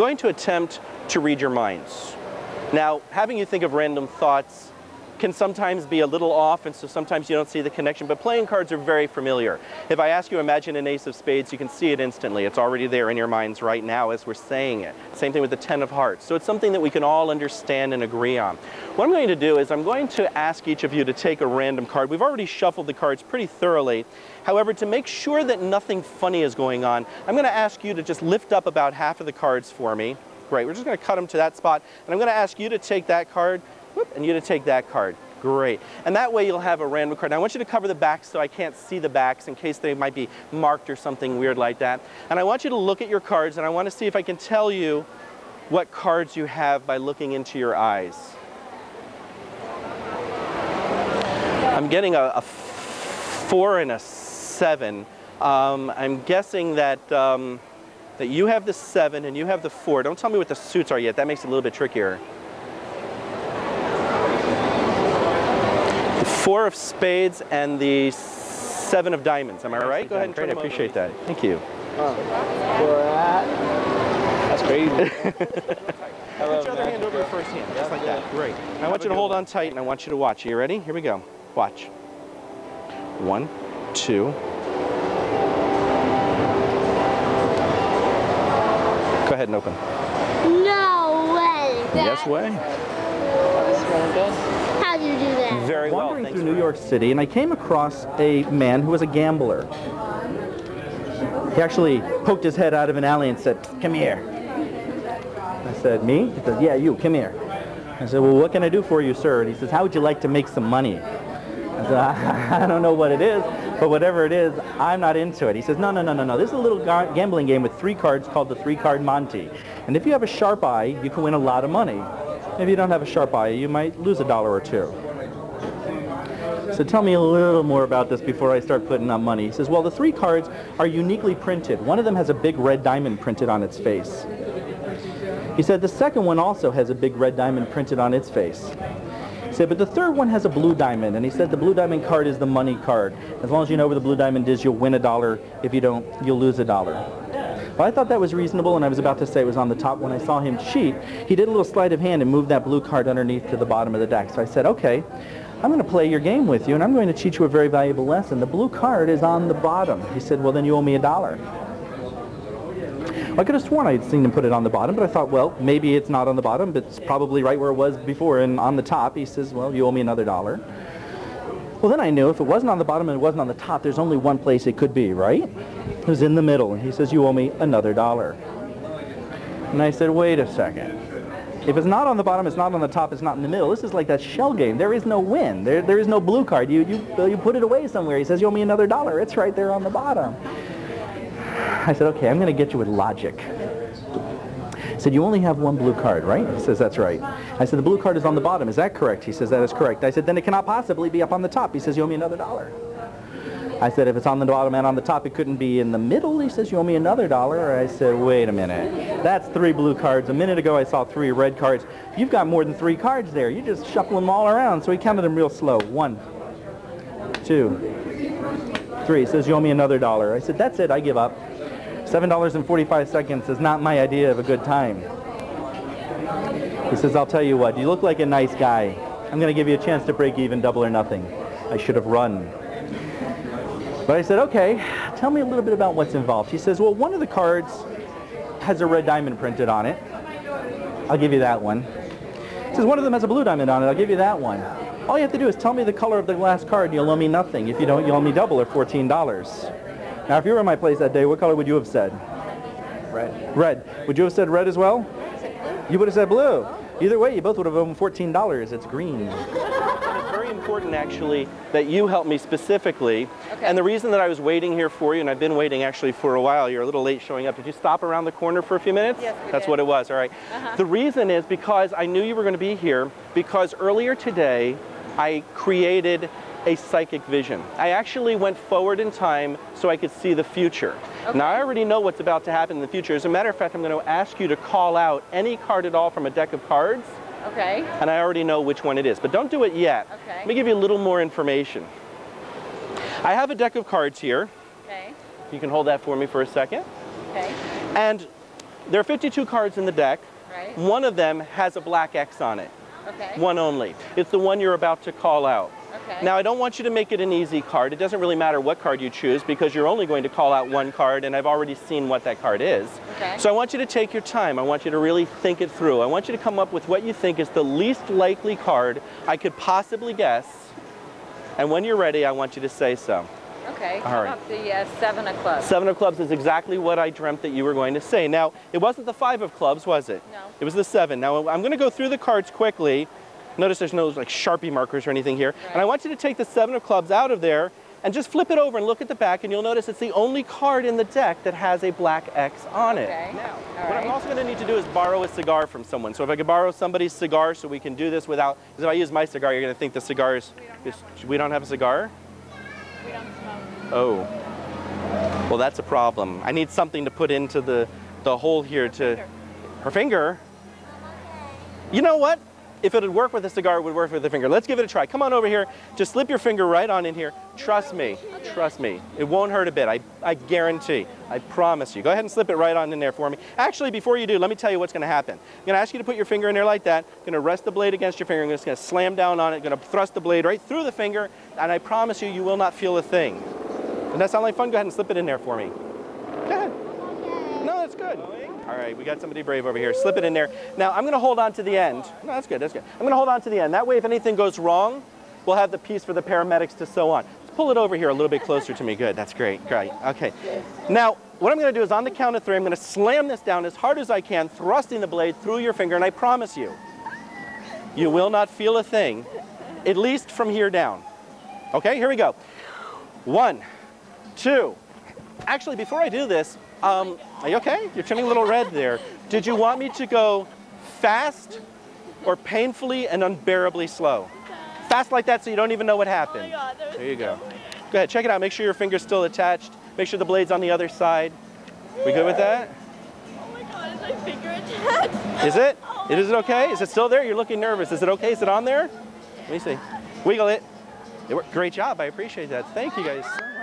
going to attempt to read your minds. Now, having you think of random thoughts can sometimes be a little off, and so sometimes you don't see the connection, but playing cards are very familiar. If I ask you to imagine an ace of spades, you can see it instantly. It's already there in your minds right now as we're saying it. Same thing with the 10 of hearts. So it's something that we can all understand and agree on. What I'm going to do is I'm going to ask each of you to take a random card. We've already shuffled the cards pretty thoroughly. However, to make sure that nothing funny is going on, I'm going to ask you to just lift up about half of the cards for me. Great, we're just going to cut them to that spot, and I'm going to ask you to take that card, and you to take that card. Great. And that way you'll have a random card. Now I want you to cover the backs so I can't see the backs in case they might be marked or something weird like that. And I want you to look at your cards, and I want to see if I can tell you what cards you have by looking into your eyes. I'm getting a 4 and a 7. I'm guessing that that you have the 7 and you have the 4. Don't tell me what the suits are yet. That makes it a little bit trickier. The 4 of spades and the 7 of diamonds. Am I right? Go ahead and turn them over. I appreciate that. Thank you. That's crazy. Put your other hand over your first hand, just like that. Great. I want you to hold on tight, and I want you to watch. Are you ready? Here we go. Watch. 1, 2. Go ahead and open. No way. Yes way. How do you do that? Very well. Wandering through New York City, and I came across a man who was a gambler. He actually poked his head out of an alley and said, "Come here." I said, "Me?" He said, "Yeah, you, come here." I said, "Well, what can I do for you, sir?" And he says, "How would you like to make some money?" I said, I don't know what it is, but whatever it is, I'm not into it. He says, no. This is a little gambling game with 3 cards called the 3-card Monte. And if you have a sharp eye, you can win a lot of money. If you don't have a sharp eye, you might lose $1 or 2. So tell me a little more about this before I start putting up money. He says, well, the 3 cards are uniquely printed. One of them has a big red diamond printed on its face. He said the second one also has a big red diamond printed on its face. He said, but the third one has a blue diamond, and he said the blue diamond card is the money card. As long as you know where the blue diamond is, you'll win $1. If you don't, you'll lose $1. Well, I thought that was reasonable, and I was about to say it was on the top. When I saw him cheat, he did a little sleight of hand and moved that blue card underneath to the bottom of the deck. So I said, okay, I'm going to play your game with you, and I'm going to teach you a very valuable lesson. The blue card is on the bottom. He said, well, then you owe me $1. I could have sworn I had seen him put it on the bottom, but I thought, well, maybe it's not on the bottom, but it's probably right where it was before and on the top. He says, well, you owe me another $1. Well, then I knew if it wasn't on the bottom and it wasn't on the top, there's only one place it could be, right? It was in the middle, and he says, you owe me another $1. And I said, wait a second. If it's not on the bottom, it's not on the top, it's not in the middle. This is like that shell game. There is no win. There is no blue card. You put it away somewhere. He says, you owe me another $1. It's right there on the bottom. I said, okay, I'm going to get you with logic. He said, you only have one blue card, right? He says, that's right. I said, the blue card is on the bottom. Is that correct? He says, that is correct. I said, then it cannot possibly be up on the top. He says, you owe me another $1. I said, if it's on the bottom and on the top, it couldn't be in the middle. He says, you owe me another $1. I said, wait a minute. That's 3 blue cards. A minute ago, I saw 3 red cards. You've got more than 3 cards there. You just shuffle them all around. So he counted them real slow. 1, 2, 3. He says, you owe me another $1. I said, that's it. I give up. $7.45 is not my idea of a good time. He says, I'll tell you what, you look like a nice guy. I'm going to give you a chance to break even, double or nothing. I should have run. But I said, okay, tell me a little bit about what's involved. He says, well, one of the cards has a red diamond printed on it. I'll give you that one. He says, one of them has a blue diamond on it. I'll give you that one. All you have to do is tell me the color of the last card and you'll owe me nothing. If you don't, you'll owe me double or $14. Now, if you were in my place that day, what color would you have said? Red. Red. Would you have said red as well? You would have said blue. Either way, you both would have owed $14. It's green. It's very important, actually, that you help me specifically. Okay. And the reason that I was waiting here for you, and I've been waiting actually for a while, you're a little late showing up. Did you stop around the corner for a few minutes? Yes, we That's did. what it was, all right. The reason is because I knew you were going to be here, because earlier today, I created a psychic vision. I actually went forward in time so I could see the future. Okay. Now I already know what's about to happen in the future. As a matter of fact, I'm going to ask you to call out any card at all from a deck of cards. Okay. And I already know which one it is, but don't do it yet. Okay. Let me give you a little more information. I have a deck of cards here. Okay. You can hold that for me for a second. Okay. And There are 52 cards in the deck. Right. One of them has a black X on it. Okay. One only. It's the one you're about to call out. Okay. Now, I don't want you to make it an easy card. It doesn't really matter what card you choose because you're only going to call out one card, and I've already seen what that card is. Okay. So I want you to take your time. I want you to really think it through. I want you to come up with what you think is the least likely card I could possibly guess. And when you're ready, I want you to say so. Okay. All How right. about the 7 of clubs? 7 of clubs is exactly what I dreamt that you were going to say. Now, it wasn't the 5 of clubs, was it? No. It was the 7. Now, I'm going to go through the cards quickly. Notice there's no like Sharpie markers or anything here. Right. And I want you to take the 7 of clubs out of there and just flip it over and look at the back, and you'll notice it's the only card in the deck that has a black X on it. Okay. Now, All what I'm right. also going to need to do is borrow a cigar from someone. So if I could borrow somebody's cigar so we can do this without, because if I use my cigar, you're going to think the cigar is, we don't have a cigar? We don't smoke. Oh. Well, that's a problem. I need something to put into the hole here to... Her finger? You know what? If it would work with a cigar, it would work with a finger. Let's give it a try. Come on over here. Just slip your finger right on in here. Trust me. Trust me. It won't hurt a bit. I guarantee. I promise you. Go ahead and slip it right on in there for me. Actually, before you do, let me tell you what's going to happen. I'm going to ask you to put your finger in there like that. I'm going to rest the blade against your finger. I'm just going to slam down on it. I'm going to thrust the blade right through the finger. And I promise you, you will not feel a thing. Doesn't that sound like fun? Go ahead and slip it in there for me. Go ahead. No, that's good. All right, we got somebody brave over here. Slip it in there. Now, I'm going to hold on to the end. No, that's good, that's good. I'm going to hold on to the end. That way, if anything goes wrong, we'll have the piece for the paramedics to sew on. Let's pull it over here a little bit closer to me. Good, that's great, great. Okay. Now, what I'm going to do is on the count of 3, I'm going to slam this down as hard as I can, thrusting the blade through your finger, and I promise you, you will not feel a thing, at least from here down. Okay, here we go. 1, 2. Actually, before I do this, are you okay? You're turning a little red there. Did you want me to go fast or painfully and unbearably slow? Fast like that so you don't even know what happened. Oh my God, There you go. Go ahead, check it out. Make sure your finger's still attached. Make sure the blade's on the other side. We good with that? Oh my God, is my finger attached? Is it? Is it okay? Is it still there? You're looking nervous. Is it okay? Is it on there? Let me see. Wiggle it. It worked. Great job. I appreciate that. Thank you guys so much.